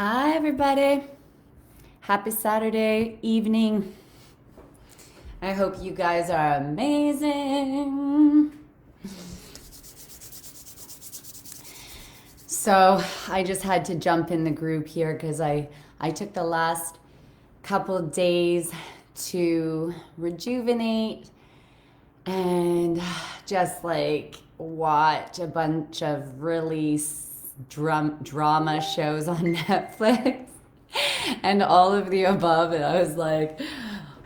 Hi, everybody. Happy Saturday evening. I hope you guys are amazing. So, I just had to jump in the group here because I took the last couple days to rejuvenate and just like watch a bunch of really drama shows on Netflix and all of the above. And I was like,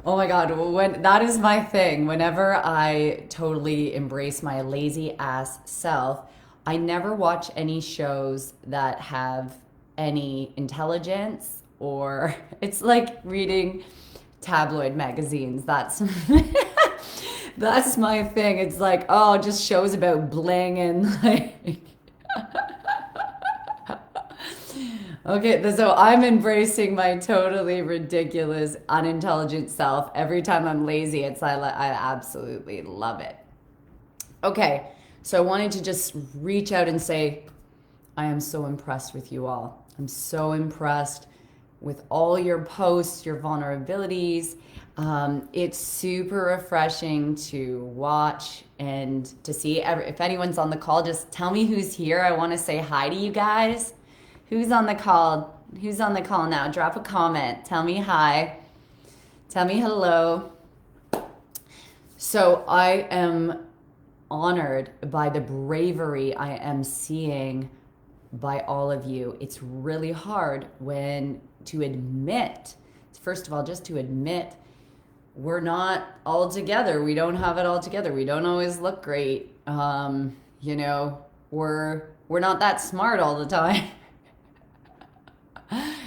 oh my God, when that is my thing. Whenever I totally embrace my lazy ass self, I never watch any shows that have any intelligence or it's like reading tabloid magazines. That's my thing. It's like, oh, just shows about bling and like okay, so I'm embracing my totally ridiculous, unintelligent self. Every time I'm lazy, I absolutely love it. Okay, so I wanted to just reach out and say, I am so impressed with you all. I'm so impressed with all your posts, your vulnerabilities. It's super refreshing to watch and to see. If anyone's on the call, just tell me who's here. I want to say hi to you guys. Who's on the call? Who's on the call now? Drop a comment. Tell me hi. Tell me hello. So I am honored by the bravery I am seeing by all of you. It's really hard when to admit, first of all, just to admit we're not all together. We don't have it all together. We don't always look great. We're not that smart all the time.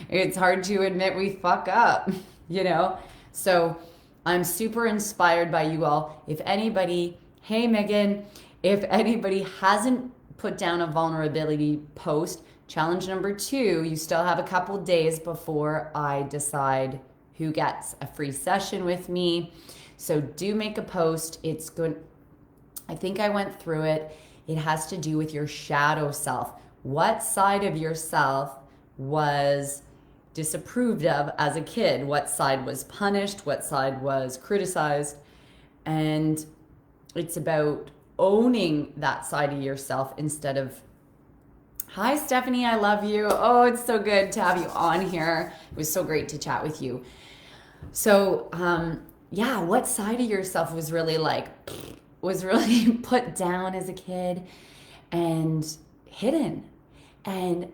It's hard to admit we fuck up, you know? So I'm super inspired by you all. If anybody, hey Megan, if anybody hasn't put down a vulnerability post, challenge number 2, you still have a couple days before I decide who gets a free session with me. So do make a post. It's good. I think I went through it. It has to do with your shadow self. What side of yourself was disapproved of as a kid? What side was punished? What side was criticized? And it's about owning that side of yourself instead of, hi Stephanie, I love you. Oh, it's so good to have you on here. It was so great to chat with you. So, yeah, what side of yourself was really put down as a kid and hidden? And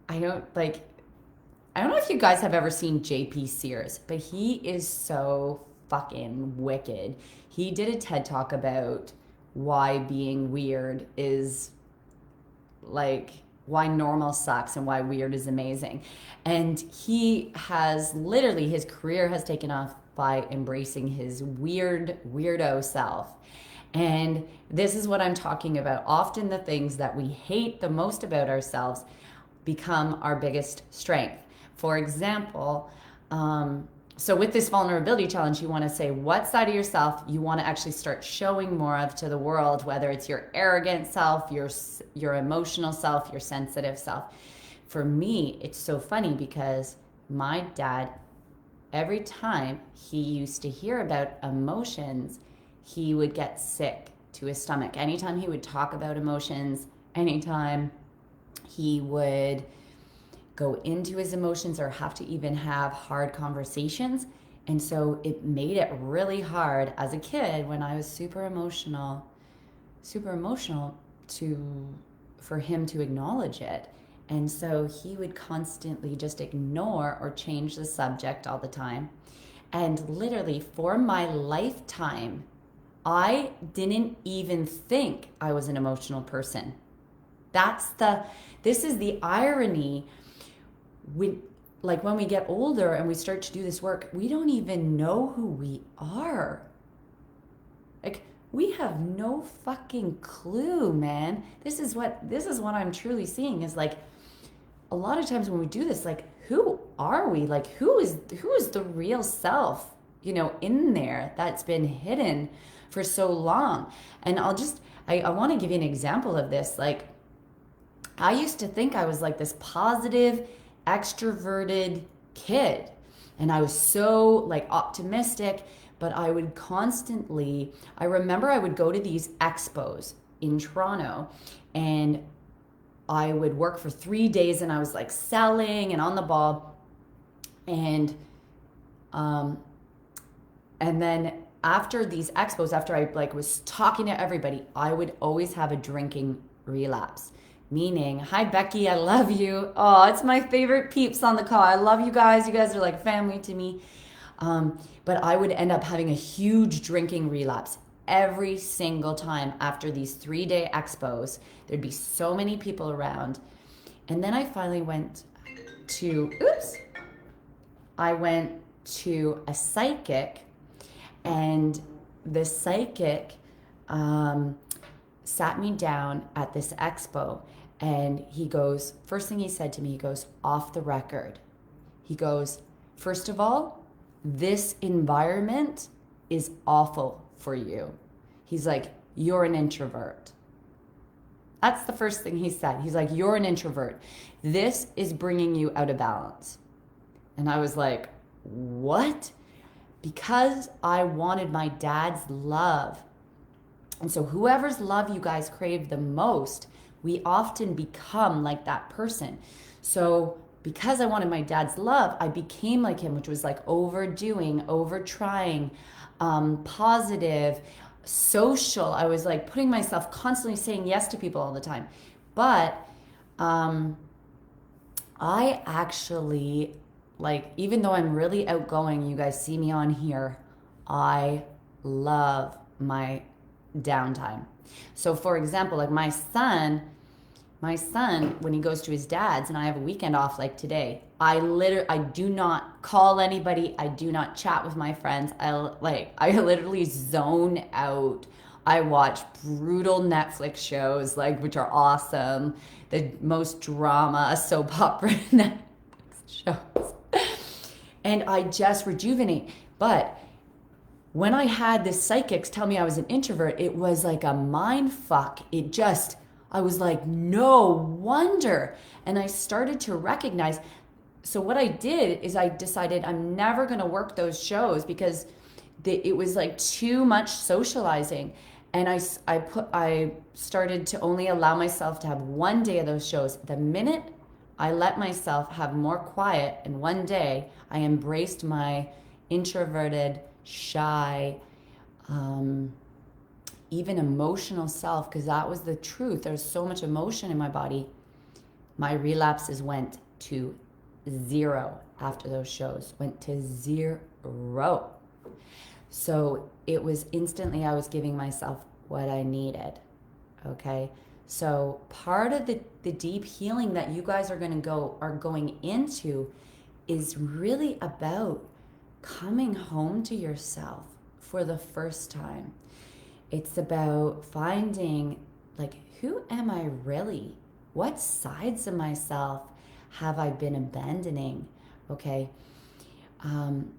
I don't know if you guys have ever seen JP Sears, but he is so fucking wicked. He did a TED talk about why being weird is like why normal sucks and why weird is amazing. And he has literally, his career has taken off by embracing his weirdo self. And this is what I'm talking about. Often the things that we hate the most about ourselves become our biggest strength. For example, so with this vulnerability challenge, you want to say what side of yourself you want to actually start showing more of to the world, whether it's your arrogant self, your emotional self, your sensitive self. For me, it's so funny because my dad, every time he used to hear about emotions, he would get sick to his stomach. Anytime he would talk about emotions, anytime he would go into his emotions or have to even have hard conversations. And so it made it really hard as a kid when I was super emotional for him to acknowledge it. And so he would constantly just ignore or change the subject all the time. And literally for my lifetime, I didn't even think I was an emotional person. This is the irony. When we get older and we start to do this work, we don't even know who we are. Like, we have no fucking clue, man. This is what I'm truly seeing is like a lot of times when we do this, like, who are we? Like, who is the real self, in there that's been hidden for so long? And I want to give you an example of this. Like, I used to think I was like this positive, extroverted kid. And I was so like optimistic, but I would constantly, I remember I would go to these expos in Toronto, and I would work for 3 days, and I was like selling and on the ball. Um, and then after these expos, after I like was talking to everybody, I would always have a drinking relapse. Meaning, hi Becky, I love you. Oh, it's my favorite peeps on the call. I love you guys. You guys are like family to me. But I would end up having a huge drinking relapse every single time after these 3 day expos. There'd be so many people around. And then I finally went to, I went to a psychic, and the psychic sat me down at this expo, and he goes, first thing he said to me, he goes, off the record. He goes, first of all, this environment is awful for you. He's like, you're an introvert. That's the first thing he said. He's like, you're an introvert. This is bringing you out of balance. And I was like, what? Because I wanted my dad's love. And so whoever's love you guys crave the most, we often become like that person. So because I wanted my dad's love, I became like him, which was like overdoing, over trying, positive, social. I was like putting myself constantly saying yes to people all the time. But I actually, like, even though I'm really outgoing, you guys see me on here, I love my downtime. So for example, like my son, when he goes to his dad's and I have a weekend off like today, I do not call anybody. I do not chat with my friends. I literally zone out. I watch brutal Netflix shows, like, which are awesome. The most drama, soap opera Netflix shows. And I just rejuvenate. But when I had the psychics tell me I was an introvert, it was like a mind fuck. I was like, no wonder. And I started to recognize. So what I did is I decided I'm never going to work those shows because it was like too much socializing. And I started to only allow myself to have one day of those shows. The minute I let myself have more quiet, and one day I embraced my introverted, shy, even emotional self, because that was the truth. There was so much emotion in my body. My relapses went to 0 after those shows, went to 0. So it was instantly I was giving myself what I needed. Okay. So part of the deep healing that you guys are going into is really about coming home to yourself for the first time. It's about finding, like, who am I really? What sides of myself have I been abandoning? Okay. And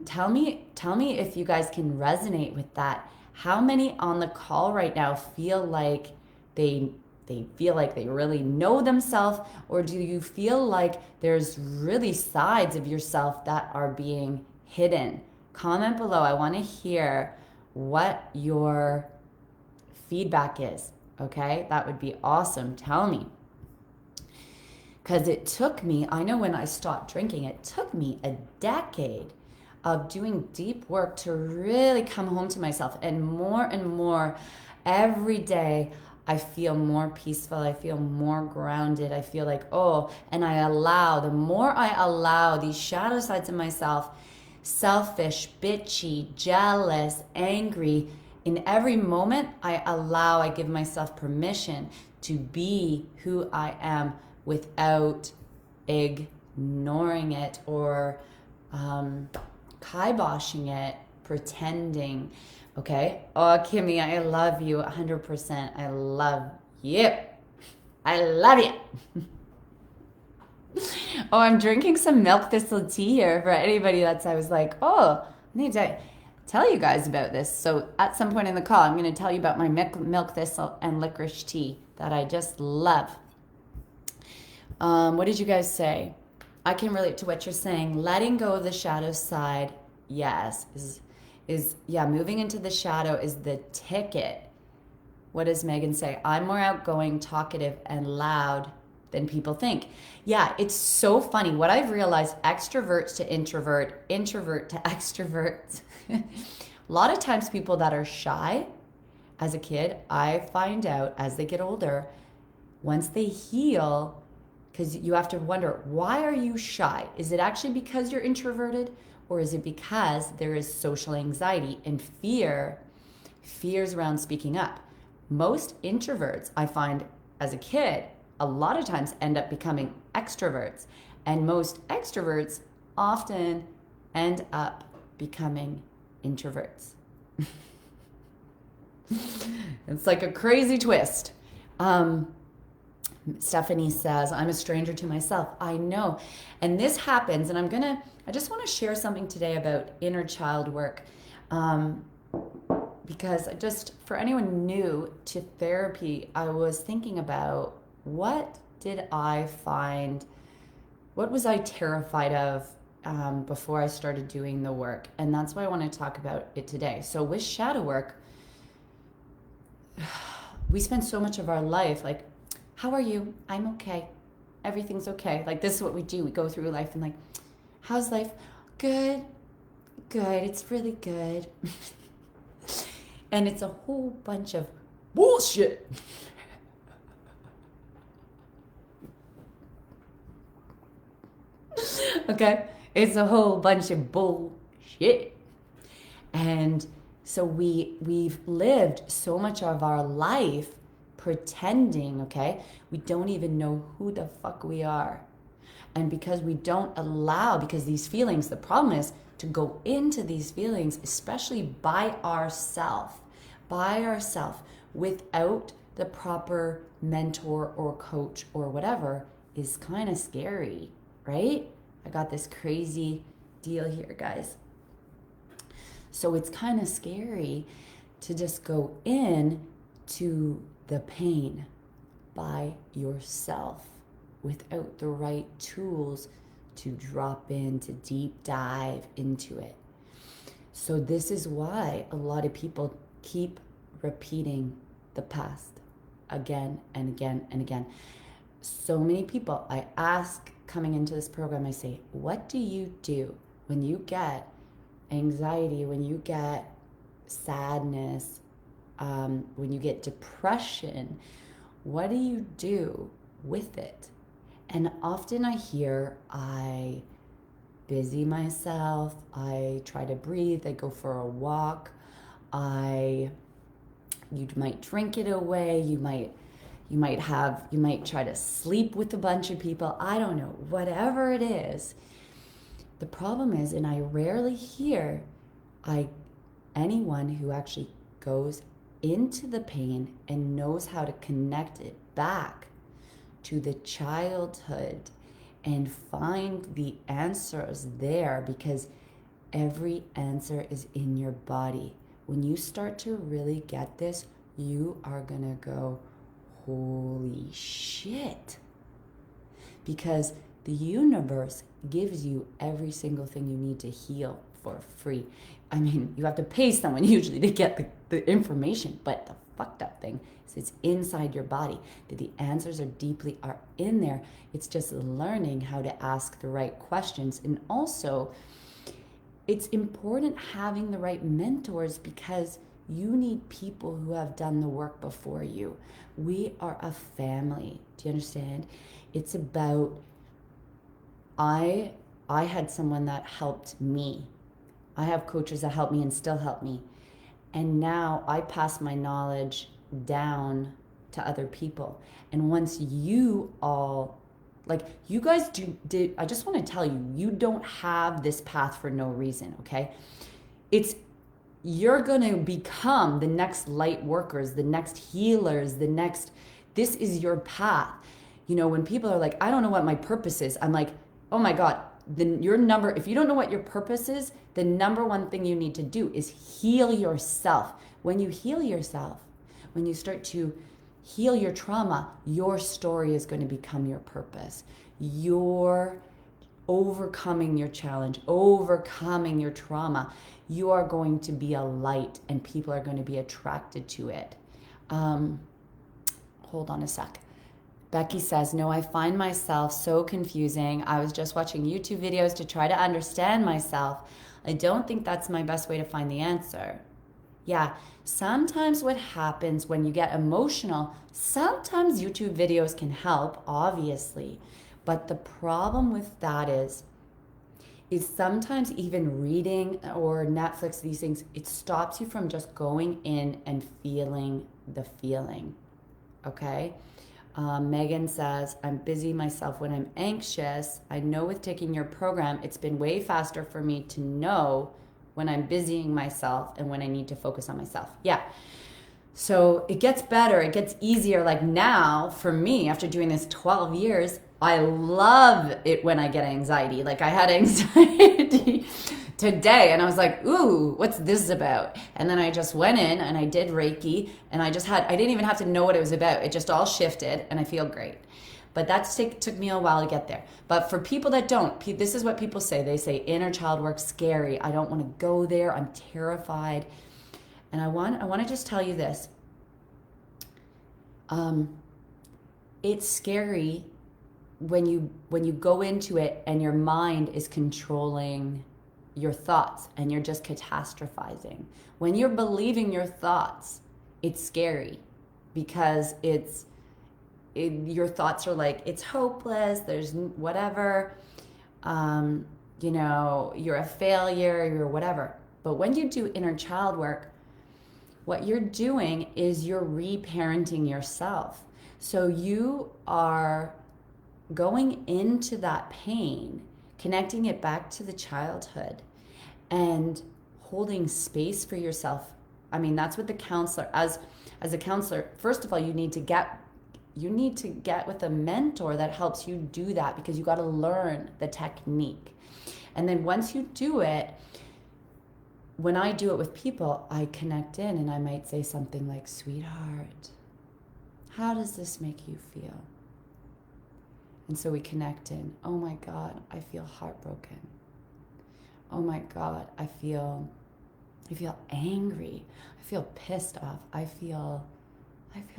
tell me if you guys can resonate with that. How many on the call right now feel like they feel like they really know themselves, or do you feel like there's really sides of yourself that are being hidden? Comment below. I want to hear what your feedback is. Okay, that would be awesome. Tell me. Because it took me, I know when I stopped drinking, it took me a decade of doing deep work to really come home to myself. And more every day, I feel more peaceful. I feel more grounded. I feel like, the more I allow these shadow sides of myself, selfish, bitchy, jealous, angry, in every moment, I give myself permission to be who I am without ignoring it or kiboshing it, pretending. Okay? Oh, Kimmy, I love you 100%. I love you. I love you. Oh, I'm drinking some milk thistle tea here for anybody I was like, I need to tell you guys about this. So at some point in the call, I'm going to tell you about my milk thistle and licorice tea that I just love. What did you guys say? I can relate to what you're saying. Letting go of the shadow side, yes, is yeah, moving into the shadow is the ticket. What does Megan say? I'm more outgoing, talkative, and loud than people think. Yeah, it's so funny. What I've realized, extroverts to introvert to extrovert. A lot of times people that are shy as a kid, I find out as they get older, once they heal, because you have to wonder, why are you shy? Is it actually because you're introverted, or is it because there is social anxiety and fears around speaking up? Most introverts, I find as a kid, a lot of times end up becoming extroverts, and most extroverts often end up becoming introverts. It's like a crazy twist. Stephanie says, I'm a stranger to myself. I know. And this happens, and I just want to share something today about inner child work. Because for anyone new to therapy, I was thinking about what was I terrified of before I started doing the work? And that's why I want to talk about it today. So with shadow work, we spend so much of our life like, how are you? I'm okay. Everything's okay. Like, this is what we do. We go through life and like, how's life? Good. It's really good. And it's a whole bunch of bullshit. Okay? It's a whole bunch of bullshit. And so we've lived so much of our life pretending, okay? We don't even know who the fuck we are. And because we don't allow, because these feelings, the problem is to go into these feelings, especially by ourselves, without the proper mentor or coach or whatever, is kind of scary, right? I got this crazy deal here, guys. So it's kind of scary to just go in to the pain by yourself without the right tools to drop in, to deep dive into it. So this is why a lot of people keep repeating the past again and again and again. So many people, I ask coming into this program, I say, what do you do when you get anxiety, when you get sadness, when you get depression? What do you do with it? And often I hear, I busy myself, I try to breathe, I go for a walk, you might drink it away, you might try to sleep with a bunch of people, I don't know, whatever it is. The problem is, and I rarely hear anyone who actually goes into the pain and knows how to connect it back to the childhood and find the answers there, because every answer is in your body. When you start to really get this, you are gonna go, holy shit. Because the universe gives you every single thing you need to heal for free. I mean, you have to pay someone usually to get the information, but the fucked up thing is it's inside your body. The answers are in there. It's just learning how to ask the right questions. And also, it's important having the right mentors, because you need people who have done the work before you. We are a family. Do you understand? It's about, I had someone that helped me. I have coaches that help me and still help me. And now I pass my knowledge down to other people. And once you all, like, you guys did, I just want to tell you, you don't have this path for no reason, okay? You're going to become the next light workers, the next healers, this is your path. You know, when people are like, I don't know what my purpose is, I'm like, oh my God, if you don't know what your purpose is, the number one thing you need to do is heal yourself. When you heal yourself, when you start to heal your trauma, your story is going to become your purpose. Your overcoming your challenge, overcoming your trauma, you are going to be a light and people are going to be attracted to it. Hold on a sec. Becky says, no, I find myself so confusing. I was just watching YouTube videos to try to understand myself. I don't think that's my best way to find the answer. Yeah, sometimes what happens when you get emotional, sometimes YouTube videos can help, obviously. But the problem with that is sometimes even reading or Netflix, these things, it stops you from just going in and feeling the feeling, okay? Megan says, I'm busy myself when I'm anxious. I know with taking your program, it's been way faster for me to know when I'm busying myself and when I need to focus on myself. Yeah. So it gets better. It gets easier. Like now, for me, after doing this 12 years, I love it when I get anxiety. Like I had anxiety today and I was like, ooh, what's this about? And then I just went in and I did Reiki and I didn't even have to know what it was about. It just all shifted and I feel great. But that took me a while to get there. But for people that don't, this is what people say. They say inner child work scary. I don't want to go there. I'm terrified. And I want to just tell you this. It's scary when you go into it and your mind is controlling your thoughts and you're just catastrophizing. When you're believing your thoughts, it's scary because your thoughts are like, it's hopeless, there's whatever, you're a failure, you're whatever. But when you do inner child work, what you're doing is you're reparenting yourself. So you are going into that pain, connecting it back to the childhood and holding space for yourself. I mean, that's what the counselor, as a counselor, first of all, you need to get with a mentor that helps you do that because you got to learn the technique. And then once you do it, when I do it with people, I connect in and I might say something like, sweetheart, how does this make you feel? And so we connect in. Oh my God, I feel heartbroken. Oh my God, I feel angry. I feel pissed off. I feel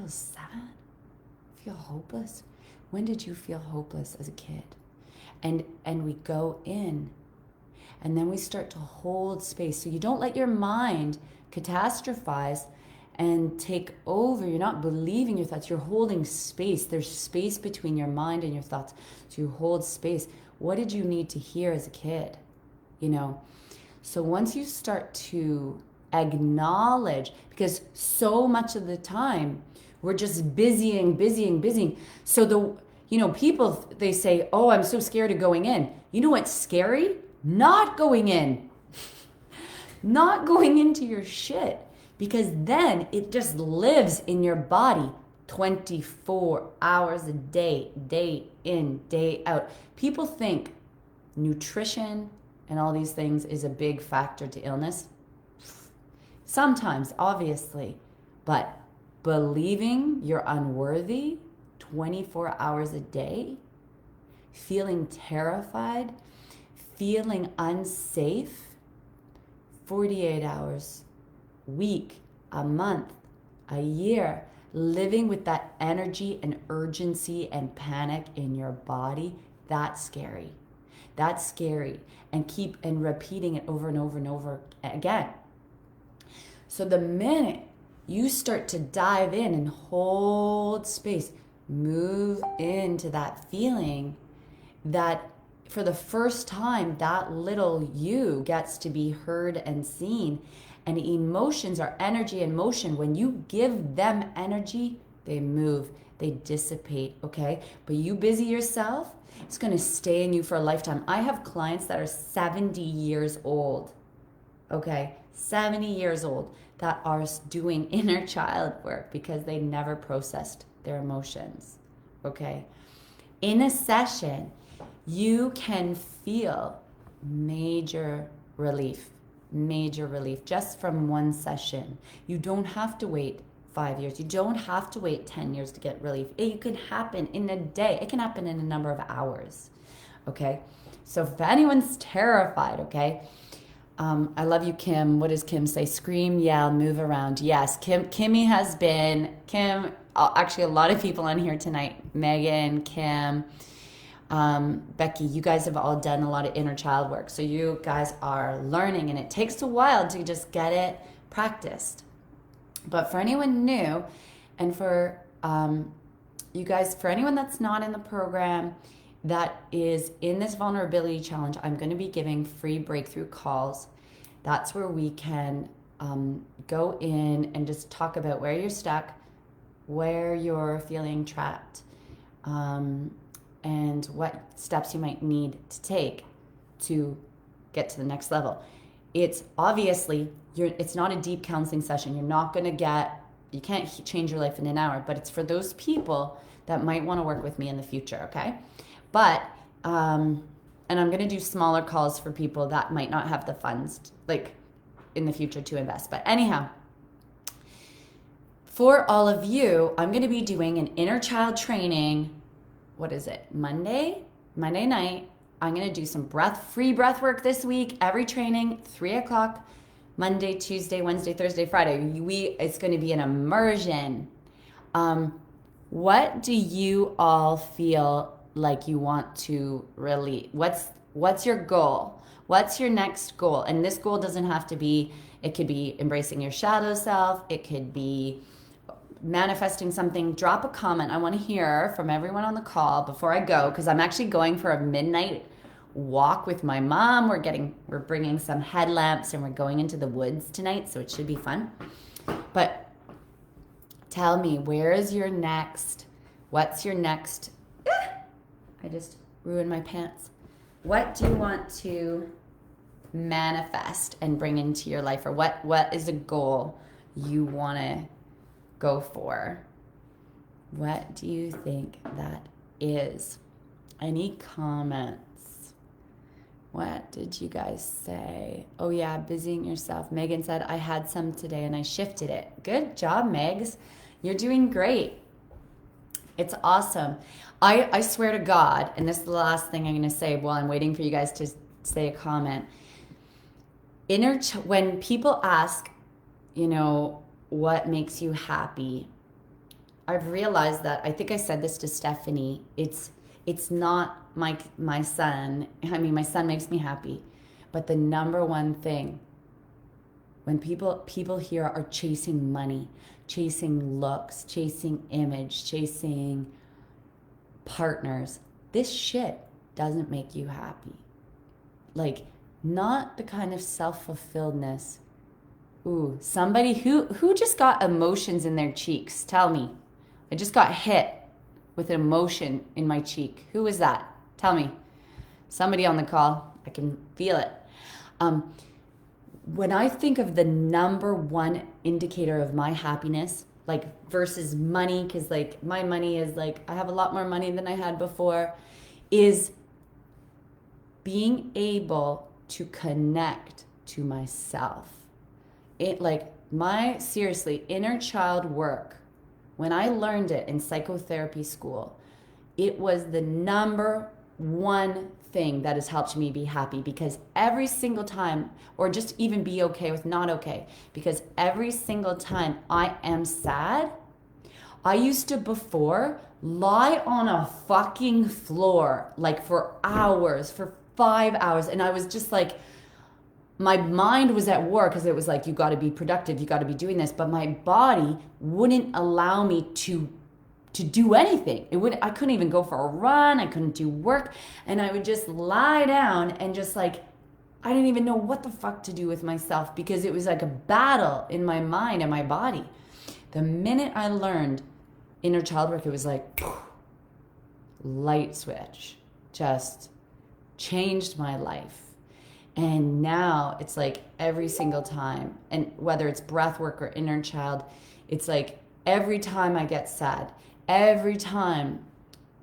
sad. I feel hopeless. When did you feel hopeless as a kid? And we go in and then we start to hold space. So you don't let your mind catastrophize and take over. You're not believing your thoughts. You're holding space. There's space between your mind and your thoughts. So you hold space. What did you need to hear as a kid? So once you start to acknowledge, because so much of the time we're just busying. So people, they say, oh, I'm so scared of going in. You know what's scary? Not going in. Not going into your shit. Because then it just lives in your body 24 hours a day, day in, day out. People think nutrition and all these things is a big factor to illness. Sometimes, obviously, but believing you're unworthy 24 hours a day, feeling terrified, feeling unsafe, 48 hours, week, a month, a year, living with that energy and urgency and panic in your body, that's scary. That's scary. And keep and repeating it over and over and over again. So the minute you start to dive in and hold space, move into that feeling that for the first time, that little you gets to be heard and seen. And emotions are energy and motion. When you give them energy, they move, they dissipate, okay? But you busy yourself, it's going to stay in you for a lifetime. I have clients that are 70 years old, okay? 70 years old that are doing inner child work because they never processed their emotions, okay? In a session, you can feel major relief just from one session. You don't have to wait 5 years. You don't have to wait 10 years to get relief. It can happen in a day. It can happen in a number of hours. Okay. So if anyone's terrified, okay, I love you, Kim. What does Kim say? Scream, yell, move around. Yes, Kimmy has been, actually a lot of people on here tonight. Megan, Kim, Becky, you guys have all done a lot of inner child work. So you guys are learning, and it takes a while to just get it practiced. But for anyone new, and for you guys, for anyone that's not in the program, that is in this vulnerability challenge, I'm going to be giving free breakthrough calls. That's where we can go in and just talk about where you're stuck, where you're feeling trapped, and what steps you might need to take to get to the next level. It's obviously, it's not a deep counseling session. You're not going to you can't change your life in an hour, but it's for those people that might want to work with me in the future, okay? But, and I'm going to do smaller calls for people that might not have the funds, like in the future, to invest. But anyhow, for all of you, I'm going to be doing an inner child training. What is it? Monday night. I'm going to do some free breath work this week. Every training, 3:00, Monday, Tuesday, Wednesday, Thursday, Friday. It's going to be an immersion. What do you all feel like you want to release? What's your goal? What's your next goal? And this goal doesn't have to be, it could be embracing your shadow self. It could be manifesting something. Drop a comment. I want to hear from everyone on the call before I go, because I'm actually going for a midnight walk with my mom. We're bringing some headlamps and we're going into the woods tonight, so it should be fun. But tell me, what's your next, I just ruined my pants. What do you want to manifest and bring into your life? Or what is a goal you want to go for? What do you think that is? Any comments? What did you guys say? Oh yeah, busying yourself. Megan said, I had some today and I shifted it. Good job, Megs. You're doing great. It's awesome. I swear to God, and this is the last thing I'm going to say while I'm waiting for you guys to say a comment. When people ask, what makes you happy, I've realized that, I think I said this to Stephanie, it's not my son. I mean, my son makes me happy, but the number one thing, when people here are chasing money, chasing looks, chasing image, chasing partners, this shit doesn't make you happy. Like, not the kind of self-fulfilledness. Ooh, somebody who just got emotions in their cheeks. Tell me. I just got hit with an emotion in my cheek. Who was that? Tell me. Somebody on the call. I can feel it. When I think of the number one indicator of my happiness, like versus money, because like my money is like, I have a lot more money than I had before, is being able to connect to myself. It like seriously, inner child work, when I learned it in psychotherapy school, it was the number one thing that has helped me be happy, because every single time, or just even be okay with not okay, because every single time I am sad, I used to before lie on a fucking floor like for hours, for 5 hours, and I was just like, my mind was at war, because it was like, you got to be productive, you got to be doing this, but my body wouldn't allow me to do anything. I couldn't even go for a run, I couldn't do work, and I would just lie down and just like, I didn't even know what the fuck to do with myself, because it was like a battle in my mind and my body. The minute I learned inner child work, it was like light switch, just changed my life. And now it's like every single time, and whether it's breath work or inner child, it's like every time I get sad, every time,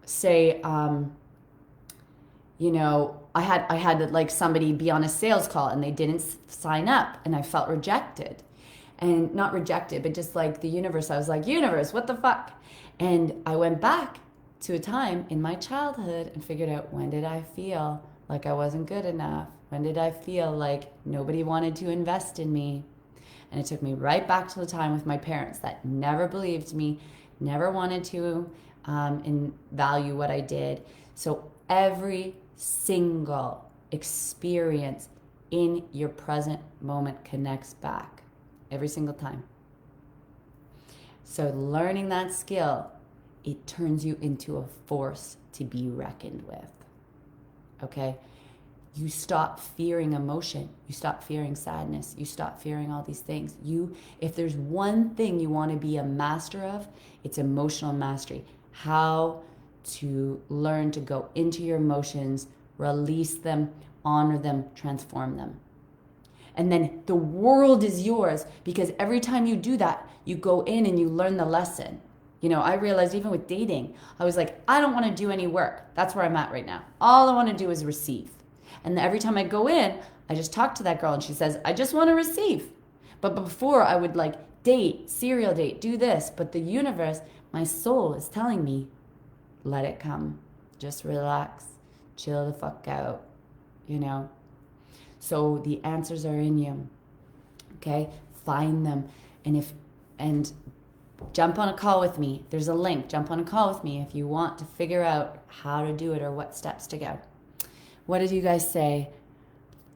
say, I had like somebody be on a sales call and they didn't sign up, and I felt rejected. And not rejected, but just like the universe, I was like, universe, what the fuck? And I went back to a time in my childhood and figured out, when did I feel like I wasn't good enough? When did I feel like nobody wanted to invest in me? And it took me right back to the time with my parents that never believed me, never wanted to value what I did. So every single experience in your present moment connects back every single time. So learning that skill, it turns you into a force to be reckoned with. Okay? You stop fearing emotion. You stop fearing sadness. You stop fearing all these things. If there's one thing you want to be a master of, it's emotional mastery. How to learn to go into your emotions, release them, honor them, transform them. And then the world is yours, because every time you do that, you go in and you learn the lesson. I realized even with dating, I was like, I don't want to do any work. That's where I'm at right now. All I want to do is receive. And every time I go in, I just talk to that girl and she says, I just want to receive. But before I would date, serial date, do this. But the universe, my soul is telling me, let it come. Just relax. Chill the fuck out. So the answers are in you. Okay? Find them. And jump on a call with me. There's a link. Jump on a call with me if you want to figure out how to do it or what steps to go. What did you guys say?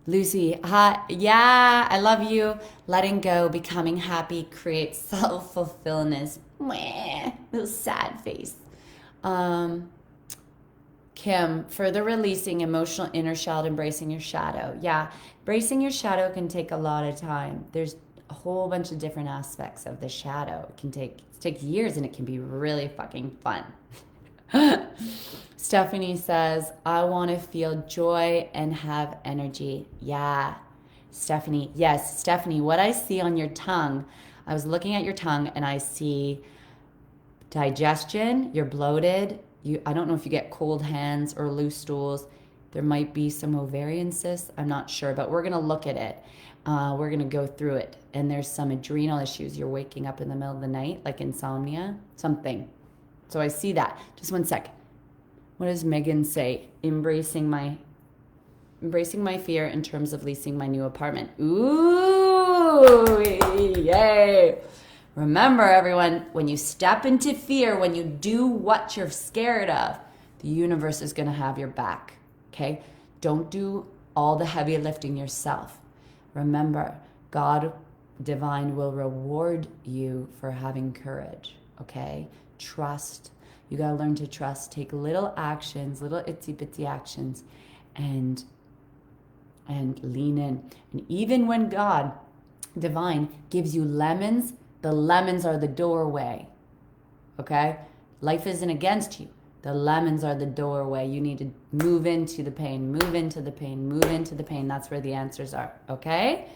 Lucy, hi. Yeah, I love you. Letting go, becoming happy, creates self-fulfillment. Mwah, little sad face. Kim, further releasing emotional inner child, embracing your shadow. Yeah, embracing your shadow can take a lot of time. There's a whole bunch of different aspects of the shadow. It can take years, and it can be really fucking fun. Stephanie says, I want to feel joy and have energy. Yeah, Stephanie. Yes, Stephanie, what I see on your tongue, I was looking at your tongue and I see digestion. You're bloated. I don't know if you get cold hands or loose stools. There might be some ovarian cysts. I'm not sure, but we're going to look at it. We're going to go through it. And there's some adrenal issues. You're waking up in the middle of the night, like insomnia, something. So I see that. Just one sec. What does Megan say? Embracing my fear in terms of leasing my new apartment. Ooh, yay. Remember, everyone, when you step into fear, when you do what you're scared of, the universe is going to have your back, okay? Don't do all the heavy lifting yourself. Remember, God divine will reward you for having courage, okay? Trust. You got to learn to trust. Take little actions, little itsy-bitsy actions, and lean in. And even when God divine gives you lemons, the lemons are the doorway, okay? Life isn't against you. The lemons are the doorway. You need to move into the pain, move into the pain, move into the pain. That's where the answers are, okay?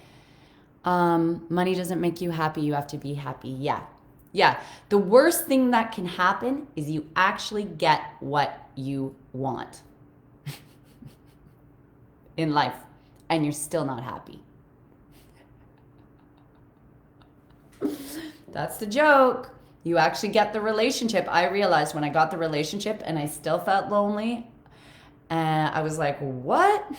Money doesn't make you happy. You have to be happy. Yeah. The worst thing that can happen is you actually get what you want in life, and you're still not happy. That's the joke. You actually get the relationship. I realized when I got the relationship and I still felt lonely, and I was like, what?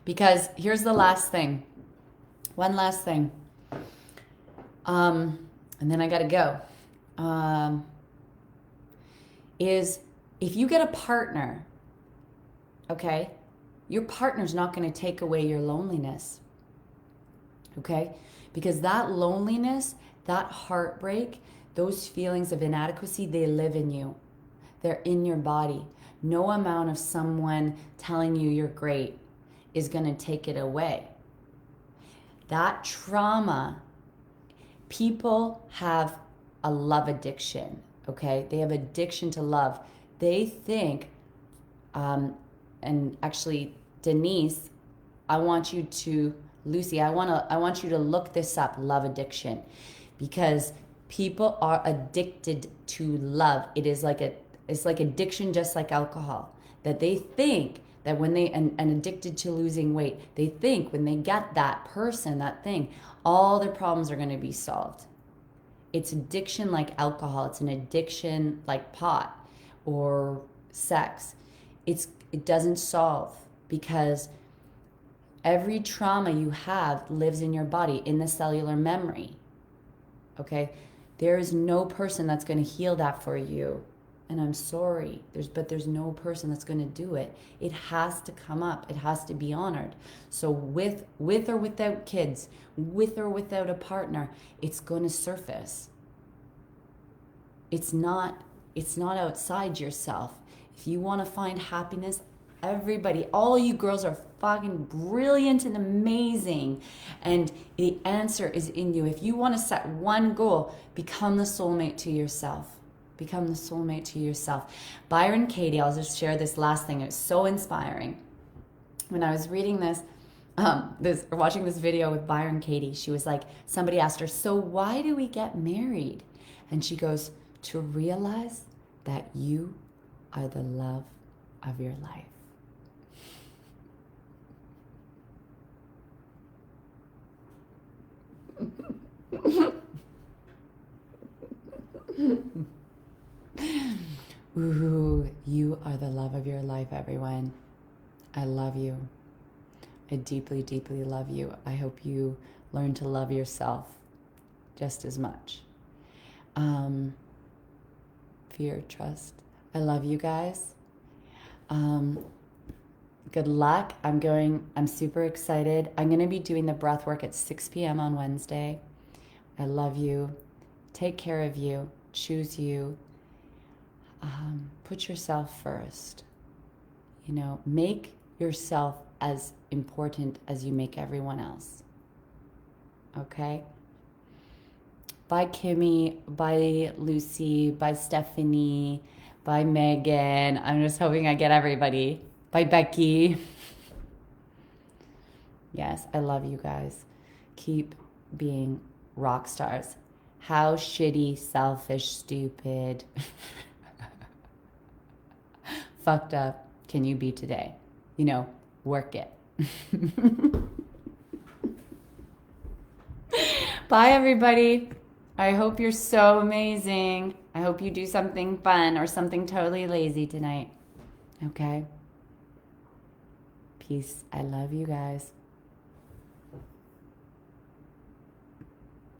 Because here's the last thing. One last thing. And then I got to go. Is if you get a partner, okay, your partner's not going to take away your loneliness. Okay? Because that loneliness, that heartbreak, those feelings of inadequacy, they live in you. They're in your body. No amount of someone telling you you're great is going to take it away. That trauma, people have a love addiction, okay? They have addiction to love. They think, and actually, Denise, Lucy, I want you to look this up, love addiction, because people are addicted to love. It's like addiction, just like alcohol, that they think that when and addicted to losing weight, they think when they get that person, that thing, all their problems are going to be solved. It's addiction like alcohol. It's an addiction like pot or sex. It doesn't solve, because every trauma you have lives in your body, in the cellular memory. Okay? There is no person that's going to heal that for you. And I'm sorry, there's no person that's going to do it. It has to come up. It has to be honored. So with or without kids, with or without a partner, it's going to surface. It's not outside yourself. If you want to find happiness, everybody, all of you girls are fucking brilliant and amazing. And the answer is in you. If you want to set one goal, become the soulmate to yourself. Become the soulmate to yourself. Byron Katie, I'll just share this last thing. It was so inspiring. When I was reading watching this video with Byron Katie, she was like, somebody asked her, so why do we get married? And she goes, to realize that you are the love of your life. Ooh, you are the love of your life, everyone. I love you. I deeply, deeply love you. I hope you learn to love yourself just as much. Fear, trust. I love you guys. Good luck. I'm super excited. I'm going to be doing the breath work at 6 p.m. on Wednesday. I love you. Take care of you. Choose you. Put yourself first. Make yourself as important as you make everyone else. Okay? Bye, Kimmy. Bye, Lucy. Bye, Stephanie. Bye, Megan. I'm just hoping I get everybody. Bye, Becky. Yes, I love you guys. Keep being rock stars. How shitty, selfish, stupid, fucked up can you be today? Work it. Bye, everybody. I hope you're so amazing. I hope you do something fun or something totally lazy tonight. Okay? Peace. I love you guys.